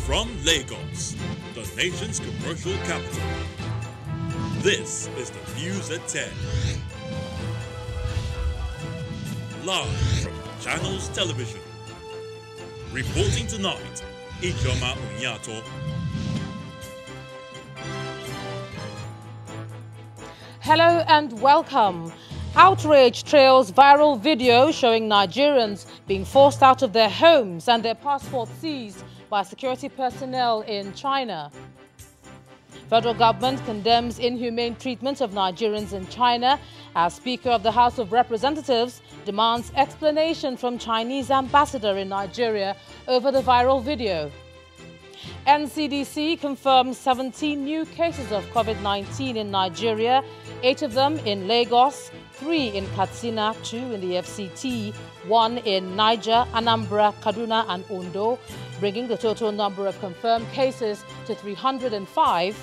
From Lagos, the nation's commercial capital, this is the News at 10. Live from Channels Television. Reporting tonight, Ijoma Onyato. Hello and welcome. Outrage trails viral video showing Nigerians being forced out of their homes and their passports seized by security personnel in China. Federal government condemns inhumane treatment of Nigerians in China as Speaker of the House of Representatives demands explanation from Chinese ambassador in Nigeria over the viral video. NCDC confirms 17 new cases of COVID-19 in Nigeria, 8 of them in Lagos, 3 in Katsina, 2 in the FCT, 1 in Niger, Anambra, Kaduna and Ondo, bringing the total number of confirmed cases to 305.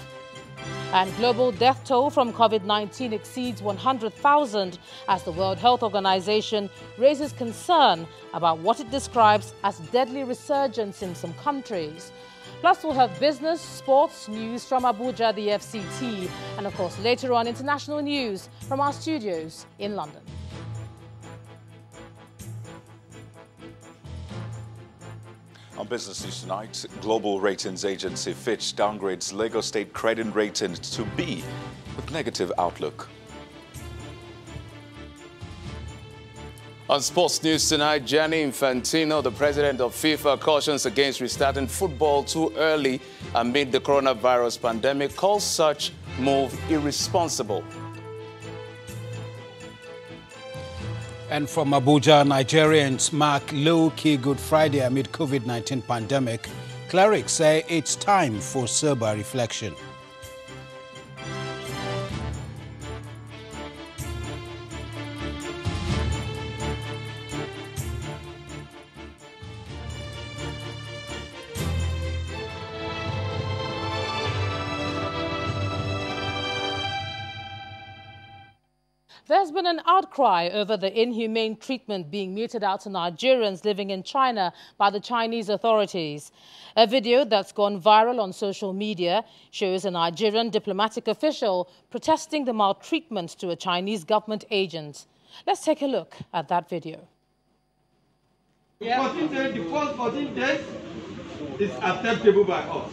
And global death toll from COVID-19 exceeds 100,000 as the World Health Organization raises concern about what it describes as deadly resurgence in some countries. Plus, we'll have business, sports, news from Abuja, the FCT, and of course, later on, international news from our studios in London. On Business News tonight, global ratings agency Fitch downgrades Lagos State credit rating to B with negative outlook. On sports news tonight, Gianni Infantino, the president of FIFA, cautions against restarting football too early amid the coronavirus pandemic, calls such move irresponsible. And from Abuja, Nigerians mark low-key Good Friday amid COVID-19 pandemic. Clerics say it's time for sober reflection. There's been an outcry over the inhumane treatment being meted out to Nigerians living in China by the Chinese authorities. A video that's gone viral on social media shows a Nigerian diplomatic official protesting the maltreatment to a Chinese government agent. Let's take a look at that video. The first 14 days is acceptable by us.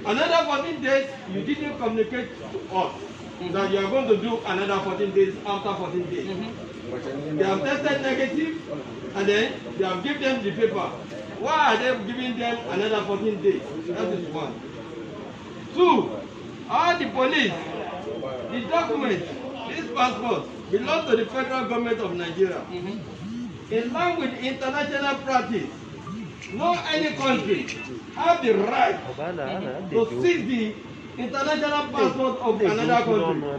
Another 14 days, you didn't communicate to us. That you are going to do another 14 days after 14 days. They have tested negative and then they have given them the paper. Why are they giving them another 14 days? That is one. 2, all the police, the documents, this passport belongs to the federal government of Nigeria. In line with international practice, no any country have the right to seize the international passport of another country.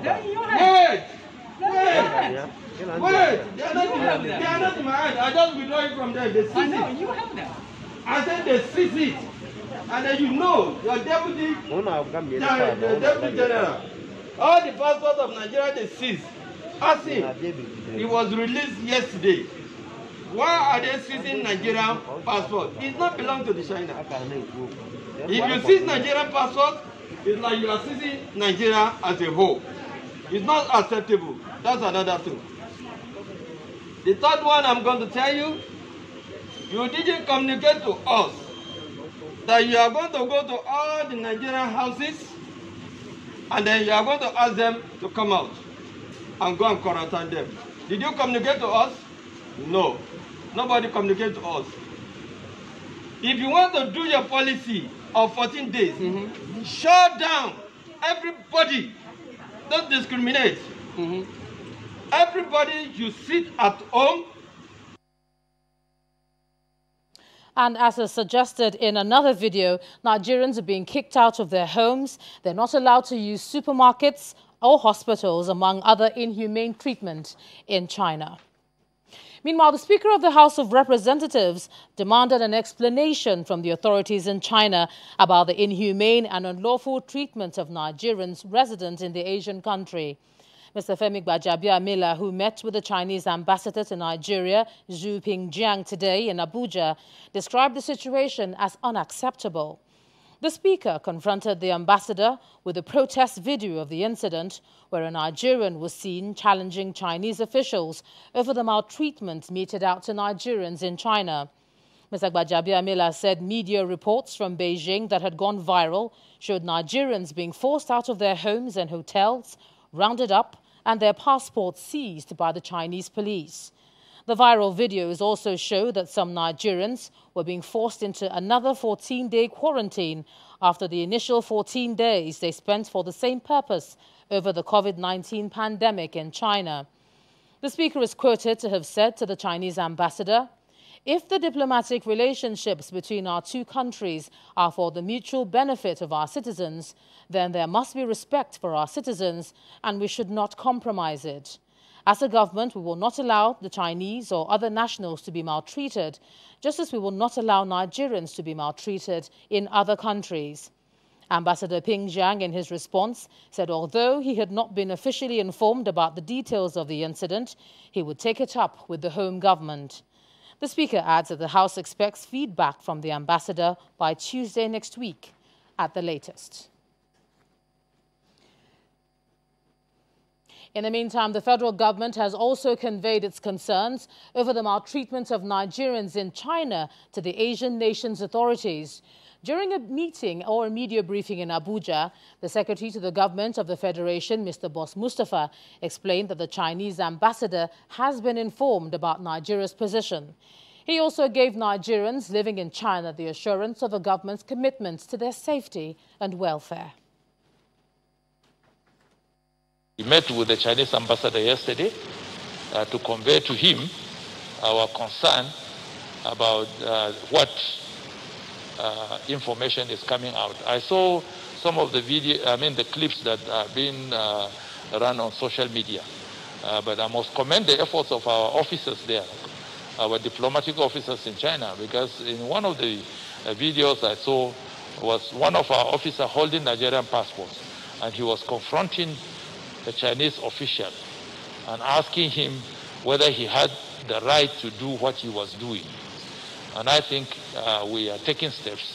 Wait! They are not in my hand. I just withdraw it from them. They seize it. You have that. I said they seize it. And then you know, your deputy general, all the passports of Nigeria they seize. Ask him. It was released yesterday. Why are they seizing Nigerian passport? It does not belong to the China. If you seize Nigerian passport, it's like you are seizing Nigeria as a whole. It's not acceptable. That's another thing. The third one I'm going to tell you, you didn't communicate to us that you are going to go to all the Nigerian houses and then you are going to ask them to come out and go and quarantine them. Did you communicate to us? No. Nobody communicated to us. If you want to do your policy of 14 days, shut down everybody. Don't discriminate. Everybody, you sit at home. And as is suggested in another video, Nigerians are being kicked out of their homes. They're not allowed to use supermarkets or hospitals, among other inhumane treatment in China. Meanwhile, the Speaker of the House of Representatives demanded an explanation from the authorities in China about the inhumane and unlawful treatment of Nigerians resident in the Asian country. Mr. Femi Gbajabiamila, who met with the Chinese ambassador to Nigeria, Zhu Pingjiang, today in Abuja, described the situation as unacceptable. The speaker confronted the ambassador with a protest video of the incident where a Nigerian was seen challenging Chinese officials over the maltreatment meted out to Nigerians in China. Mr. Gbajabiamila said media reports from Beijing that had gone viral showed Nigerians being forced out of their homes and hotels, rounded up, and their passports seized by the Chinese police. The viral videos also show that some Nigerians were being forced into another 14-day quarantine after the initial 14 days they spent for the same purpose over the COVID-19 pandemic in China. The speaker is quoted to have said to the Chinese ambassador, "If the diplomatic relationships between our two countries are for the mutual benefit of our citizens, then there must be respect for our citizens and we should not compromise it. As a government, we will not allow the Chinese or other nationals to be maltreated, just as we will not allow Nigerians to be maltreated in other countries." Ambassador Ping Zhang, in his response, said although he had not been officially informed about the details of the incident, he would take it up with the home government. The speaker adds that the House expects feedback from the ambassador by Tuesday next week at the latest. In the meantime, the federal government has also conveyed its concerns over the maltreatment of Nigerians in China to the Asian nations' authorities. During a meeting or a media briefing in Abuja, the Secretary to the Government of the Federation, Mr. Boss Mustafa, explained that the Chinese ambassador has been informed about Nigeria's position. He also gave Nigerians living in China the assurance of the government's commitment to their safety and welfare. We met with the Chinese ambassador yesterday to convey to him our concern about what information is coming out. I saw some of the the clips that are being run on social media. But I must commend the efforts of our officers there, our diplomatic officers in China, because in one of the videos I saw was one of our officers holding Nigerian passports, and he was confronting the Chinese official and asking him whether he had the right to do what he was doing. And I think we are taking steps.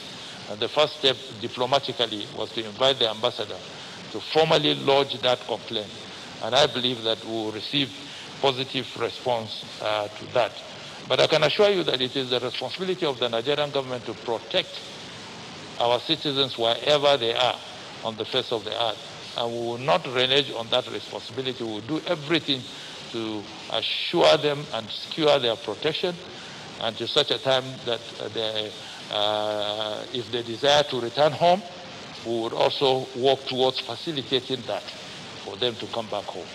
And the first step diplomatically was to invite the ambassador to formally lodge that complaint. And I believe that we will receive positive response to that. But I can assure you that it is the responsibility of the Nigerian government to protect our citizens wherever they are on the face of the earth. And we will not renege on that responsibility. We will do everything to assure them and secure their protection, and to such a time that if they desire to return home, we would also work towards facilitating that for them to come back home.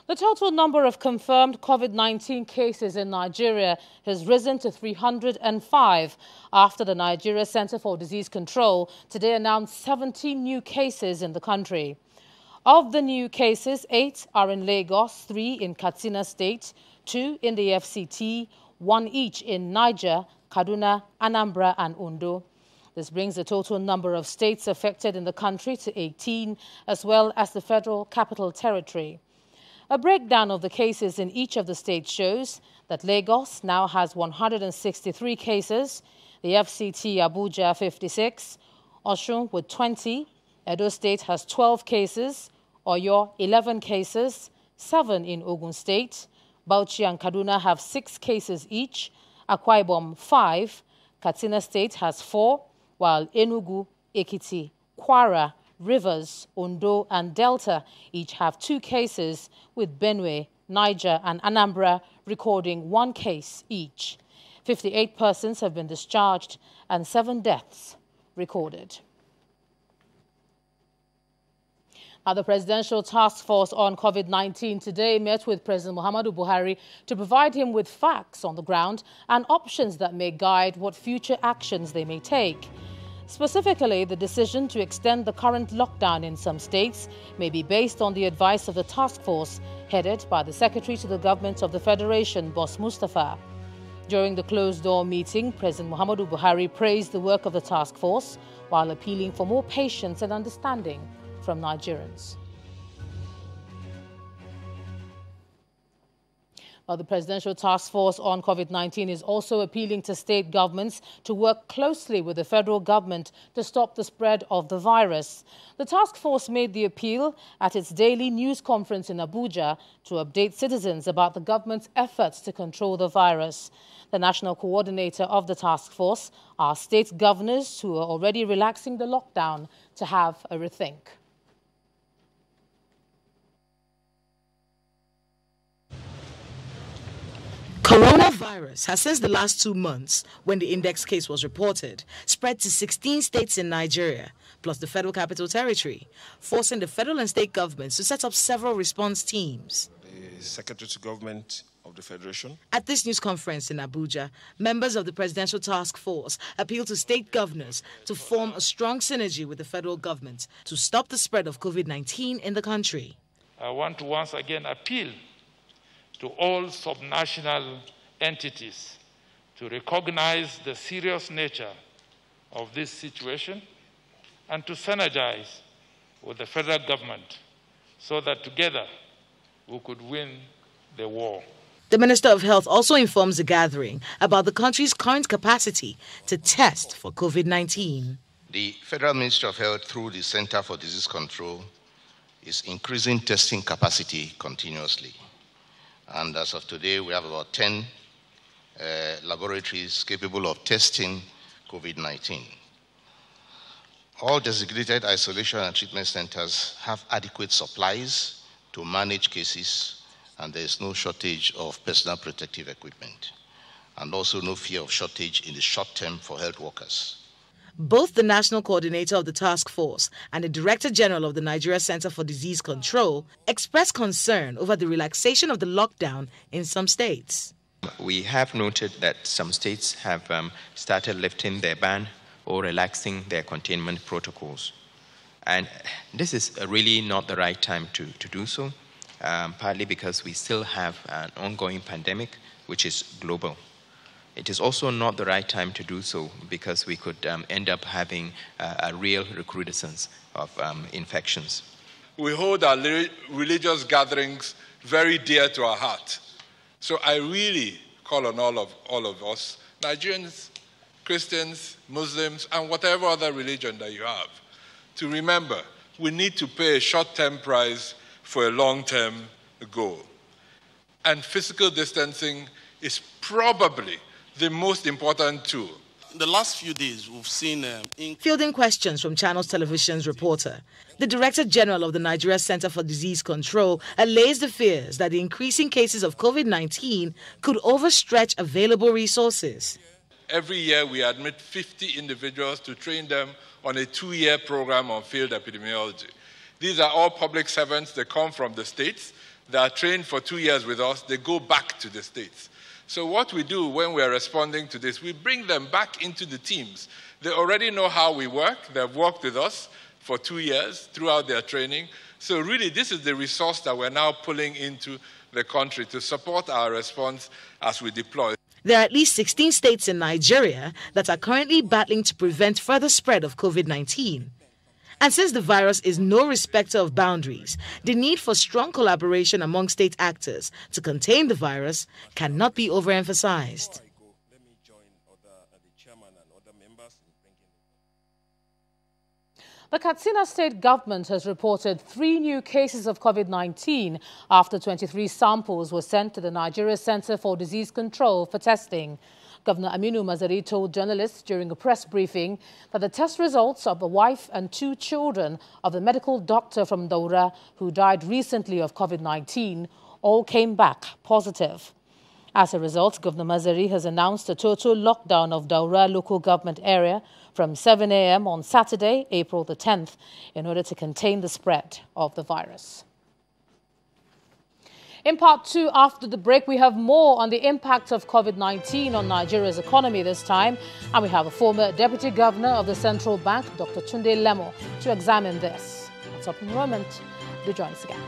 The total number of confirmed COVID-19 cases in Nigeria has risen to 305 after the Nigeria Center for Disease Control today announced 17 new cases in the country. Of the new cases, 8 are in Lagos, 3 in Katsina State, 2 in the FCT, 1 each in Niger, Kaduna, Anambra and Ondo. This brings the total number of states affected in the country to 18, as well as the Federal Capital Territory. A breakdown of the cases in each of the states shows that Lagos now has 163 cases, the FCT Abuja 56, Osun with 20, Edo State has 12 cases, Oyo 11 cases, 7 in Ogun State, Bauchi and Kaduna have 6 cases each, Akwa Ibom 5, Katsina State has 4, while Enugu, Ekiti, Kwara, Rivers, Ondo and Delta each have 2 cases, with Benue, Niger and Anambra recording 1 case each. 58 persons have been discharged and 7 deaths recorded. Now, the Presidential Task Force on COVID-19 today met with President Muhammadu Buhari to provide him with facts on the ground and options that may guide what future actions they may take. Specifically, the decision to extend the current lockdown in some states may be based on the advice of the task force headed by the Secretary to the Government of the Federation, Boss Mustafa. During the closed-door meeting, President Muhammadu Buhari praised the work of the task force while appealing for more patience and understanding from Nigerians. Well, the Presidential Task Force on COVID-19 is also appealing to state governments to work closely with the federal government to stop the spread of the virus. The task force made the appeal at its daily news conference in Abuja to update citizens about the government's efforts to control the virus. The national coordinator of the task force asked state governors who are already relaxing the lockdown to have a rethink. Coronavirus has, since the last 2 months, when the index case was reported, spread to 16 states in Nigeria, plus the Federal Capital Territory, forcing the federal and state governments to set up several response teams. The Secretary to Government of the Federation. At this news conference in Abuja, members of the Presidential Task Force appealed to state governors to form a strong synergy with the federal government to stop the spread of COVID-19 in the country. I want to once again appeal to all subnational entities to recognize the serious nature of this situation and to synergize with the federal government so that together we could win the war. The Minister of Health also informs the gathering about the country's current capacity to test for COVID-19. The Federal Ministry of Health, through the Center for Disease Control, is increasing testing capacity continuously. And as of today, we have about 10 laboratories capable of testing COVID-19. All designated isolation and treatment centers have adequate supplies to manage cases, and there is no shortage of personal protective equipment, and also no fear of shortage in the short term for health workers. Both the national coordinator of the task force and the Director General of the Nigeria Center for Disease Control expressed concern over the relaxation of the lockdown in some states. We have noted that some states have started lifting their ban or relaxing their containment protocols. And this is really not the right time to do so, partly because we still have an ongoing pandemic which is global. It is also not the right time to do so because we could end up having a real recrudescence of infections. We hold our religious gatherings very dear to our heart. So I really call on all of us, Nigerians, Christians, Muslims, and whatever other religion that you have, to remember we need to pay a short-term price for a long-term goal. And physical distancing is probably the most important tool. The last few days, we've seen... Fielding questions from Channels Television's reporter, the Director General of the Nigeria Center for Disease Control allays the fears that the increasing cases of COVID-19 could overstretch available resources. Every year, we admit 50 individuals to train them on a 2-year program on field epidemiology. These are all public servants. They come from the states. They are trained for 2 years with us. They go back to the states. So what we do when we are responding to this, we bring them back into the teams. They already know how we work. They've worked with us for 2 years throughout their training. So really, this is the resource that we're now pulling into the country to support our response as we deploy. There are at least 16 states in Nigeria that are currently battling to prevent further spread of COVID-19. And since the virus is no respecter of boundaries, the need for strong collaboration among state actors to contain the virus cannot be overemphasized. The Katsina state government has reported 3 new cases of COVID-19 after 23 samples were sent to the Nigeria Center for Disease Control for testing. Governor Aminu Mazari told journalists during a press briefing that the test results of the wife and 2 children of the medical doctor from Daura who died recently of COVID-19 all came back positive. As a result, Governor Mazari has announced a total lockdown of Daura local government area from 7 a.m. on Saturday, April the 10th, in order to contain the spread of the virus. In part 2, after the break, we have more on the impact of COVID-19 on Nigeria's economy this time. And we have a former Deputy Governor of the Central Bank, Dr. Tunde Lemo, to examine this. That's up in a moment. Do join us again.